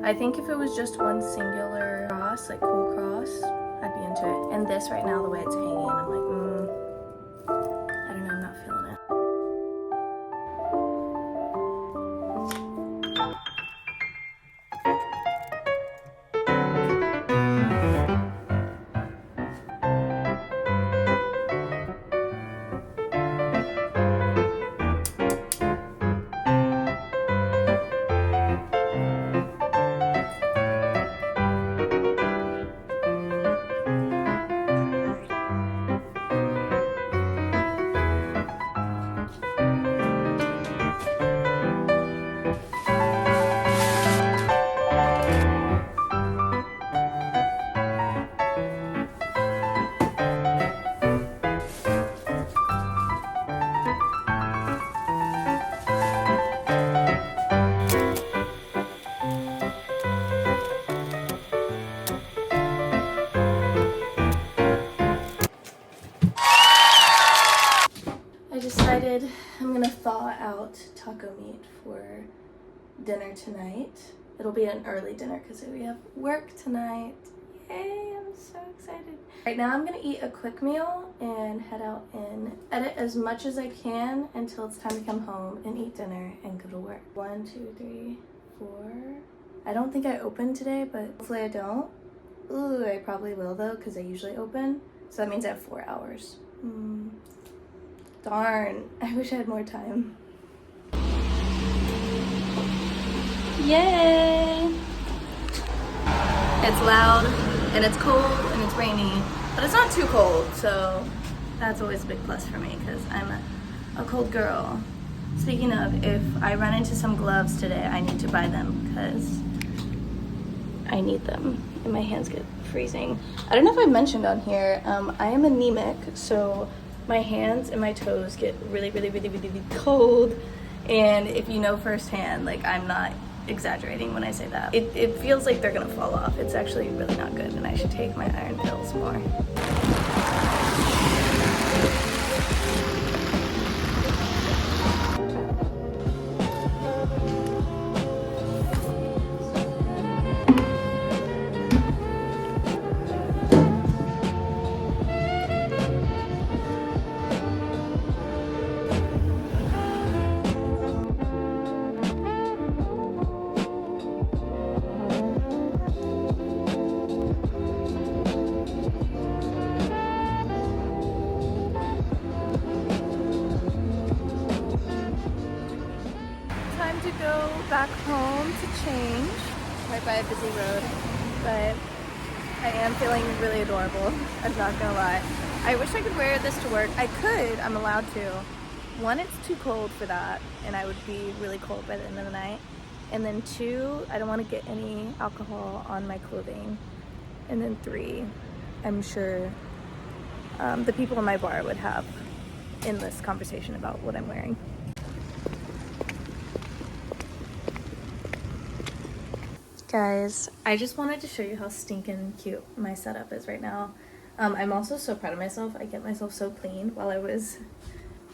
I think if it was just one singular cross, like cool cross, I'd be into it. And this right now, the way it's hanging, I'm like, I don't know, I'm not feeling it. I decided I'm gonna thaw out taco meat for dinner tonight. It'll be an early dinner because we have work tonight. Yay, I'm so excited. Right now I'm gonna eat a quick meal and head out and edit as much as I can until it's time to come home and eat dinner and go to work. 1, 2, 3, 4. I don't think I opened today, but hopefully I don't. Ooh, I probably will though because I usually open. So that means I have 4 hours. Darn, I wish I had more time. Yay! It's loud, and it's cold, and it's rainy, but it's not too cold, so that's always a big plus for me, because I'm a cold girl. Speaking of, if I run into some gloves today, I need to buy them, because I need them, and my hands get freezing. I don't know if I mentioned on here, I am anemic, so my hands and my toes get really cold, and if you know firsthand, like, I'm not exaggerating when I say that. It feels like they're gonna fall off. It's actually really not good, and I should take my iron pills more. To go back home to change right by a busy road, but I am feeling really adorable. I'm not gonna lie. I wish I could wear this to work. I could, I'm allowed to. 1, it's too cold for that, and I would be really cold by the end of the night. And then 2, I don't want to get any alcohol on my clothing. And then 3, I'm sure the people in my bar would have endless conversation about what I'm wearing. Guys, I just wanted to show you how stinking cute my setup is right now. I'm also so proud of myself. I kept myself so clean while I was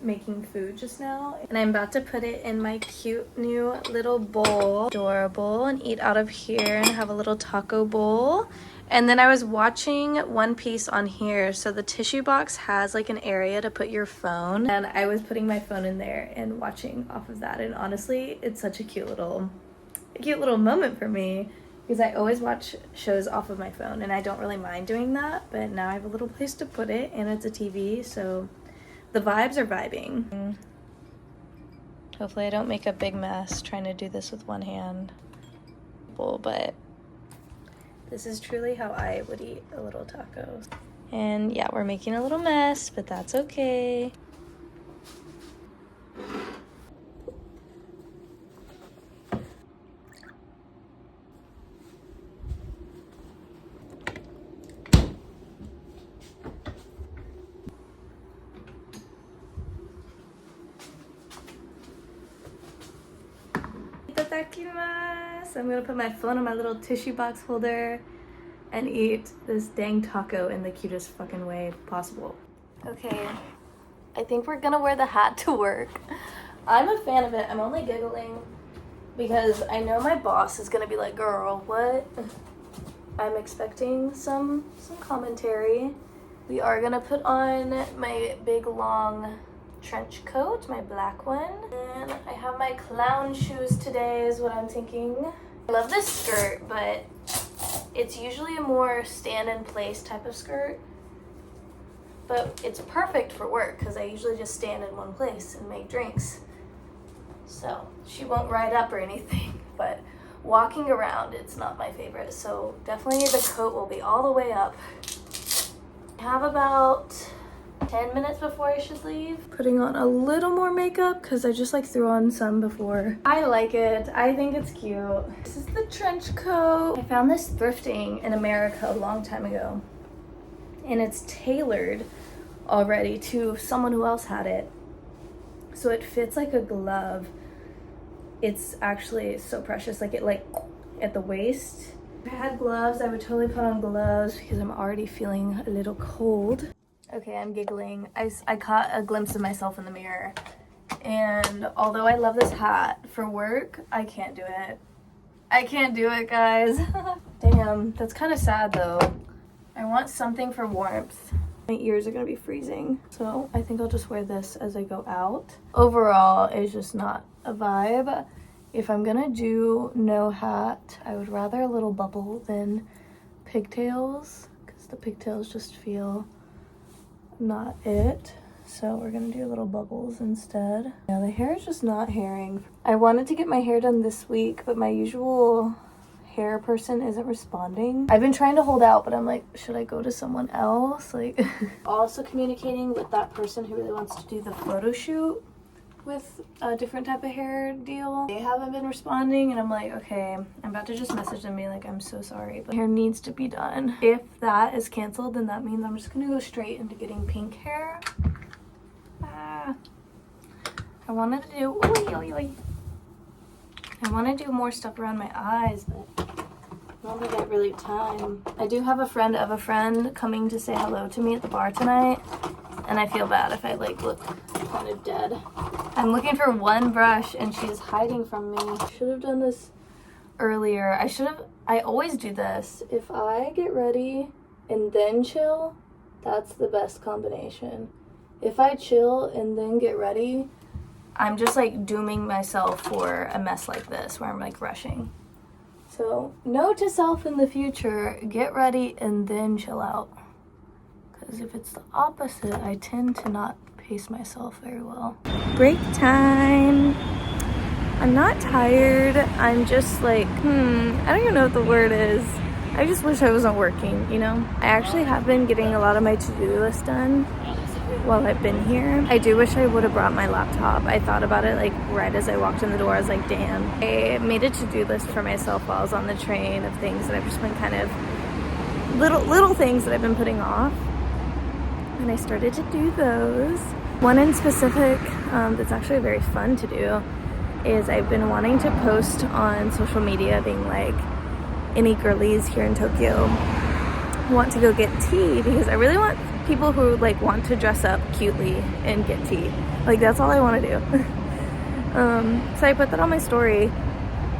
making food just now. And I'm about to put it in my cute new little bowl. Adorable, and eat out of here and have a little taco bowl. And then I was watching One Piece on here. So the tissue box has like an area to put your phone. And I was putting my phone in there and watching off of that. And honestly, it's such a cute little moment for me, because I always watch shows off of my phone and I don't really mind doing that, but now I have a little place to put it and it's a TV, so the vibes are vibing. Hopefully I don't make a big mess trying to do this with one hand, but this is truly how I would eat a little taco. And yeah, we're making a little mess, but that's okay. So I'm gonna put my phone in my little tissue box holder and eat this dang taco in the cutest fucking way possible. Okay, I think we're gonna wear the hat to work. I'm a fan of it. I'm only giggling because I know my boss is gonna be like, girl, what? I'm expecting some commentary. We are gonna put on my big long trench coat, my black one. And I have my clown shoes today is what I'm thinking. I love this skirt, but it's usually a more stand in place type of skirt. But it's perfect for work because I usually just stand in one place and make drinks. So she won't ride up or anything, but walking around, it's not my favorite. So definitely the coat will be all the way up. I have about 10 minutes before I should leave. Putting on a little more makeup because I just like threw on some before. I like it. I think it's cute. This is the trench coat. I found this thrifting in America a long time ago. And it's tailored already to someone who else had it. So it fits like a glove. It's actually so precious. Like it at the waist. If I had gloves, I would totally put on gloves because I'm already feeling a little cold. Okay, I'm giggling. I caught a glimpse of myself in the mirror. And although I love this hat for work, I can't do it. I can't do it, guys. Damn, that's kind of sad though. I want something for warmth. My ears are gonna be freezing. So I think I'll just wear this as I go out. Overall, it's just not a vibe. If I'm gonna do no hat, I would rather a little bubble than pigtails, because the pigtails just feel not it. So we're gonna do little bubbles instead. Yeah, the hair is just not hairing. I wanted to get my hair done this week, but my usual hair person isn't responding. I've been trying to hold out, but I'm like, should I go to someone else? Like, also communicating with that person who really wants to do the photo shoot with a different type of hair deal. They haven't been responding, and I'm like, okay, I'm about to just message them and be like, I'm so sorry, but hair needs to be done. If that is canceled, then that means I'm just gonna go straight into getting pink hair. I wanted to do, I want to do more stuff around my eyes, but I don't think I really have time. I do have a friend of a friend coming to say hello to me at the bar tonight, and I feel bad if I like look kind of dead. I'm looking for one brush and she's hiding from me. I should have done this earlier. I always do this. If I get ready and then chill, that's the best combination. If I chill and then get ready, I'm just like dooming myself for a mess like this where I'm like rushing. So note to self in the future, get ready and then chill out. Because if it's the opposite, I tend to not pace myself very well. Break time. I'm not tired. I'm just like, I don't even know what the word is. I just wish I wasn't working, you know? I actually have been getting a lot of my to-do list done while I've been here. I do wish I would have brought my laptop. I thought about it like right as I walked in the door. I was like, damn. I made a to-do list for myself while I was on the train of things that I've just been kind of little things that I've been putting off. And I started to do those. One in specific that's actually very fun to do is I've been wanting to post on social media being like, any girlies here in Tokyo want to go get tea, because I really want people who like want to dress up cutely and get tea. Like that's all I want to do. So I put that on my story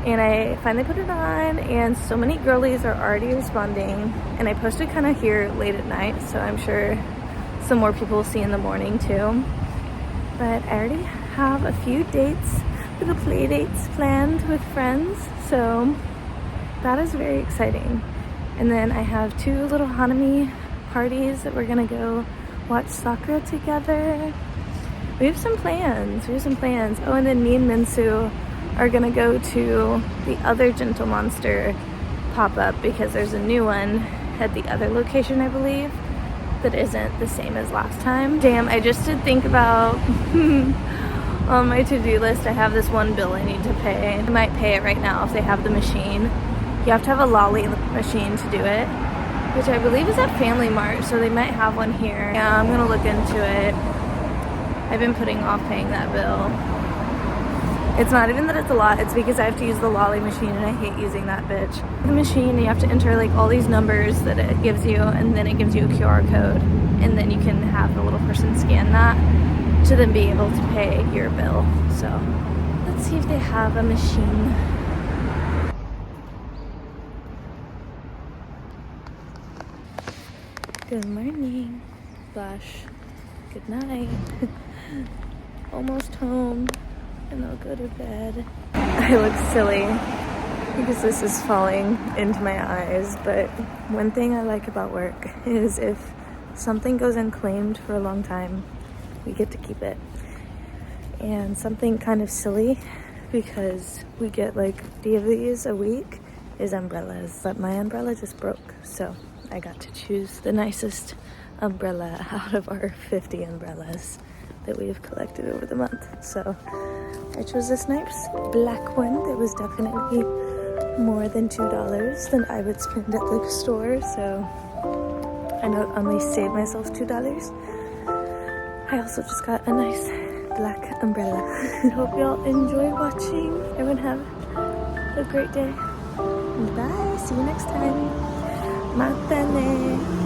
and I finally put it on, and so many girlies are already responding, and I posted kind of here late at night, so I'm sure some more people will see in the morning too. But I already have a few dates, little play dates planned with friends, so that is very exciting. And then I have 2 little Hanami parties that we're gonna go watch Sakura together. We have some plans. Oh, and then me and Minsu are gonna go to the other Gentle Monster pop-up because there's a new one at the other location, I believe, that isn't the same as last time. Damn, I just did think about on my to-do list, I have this one bill I need to pay. I might pay it right now if they have the machine. You have to have a lolly machine to do it, which I believe is at Family Mart, so they might have one here. Yeah, I'm gonna look into it. I've been putting off paying that bill. It's not even that it's a lot, it's because I have to use the lolly machine and I hate using that bitch. The machine, you have to enter like all these numbers that it gives you, and then it gives you a QR code, and then you can have the little person scan that to then be able to pay your bill. So that's see if they have a machine. Good morning. Slash, good night. Almost home. And I'll go to bed. I look silly because this is falling into my eyes, but one thing I like about work is if something goes unclaimed for a long time, we get to keep it. And something kind of silly, because we get like 50 of these a week, is umbrellas. But my umbrella just broke, so I got to choose the nicest umbrella out of our 50 umbrellas that we have collected over the month. So I chose this nice black one that was definitely more than $2 than I would spend at the store. So I know I only saved myself $2. I also just got a nice black umbrella. Hope y'all enjoy watching. Everyone have a great day. Bye. See you next time. Matane.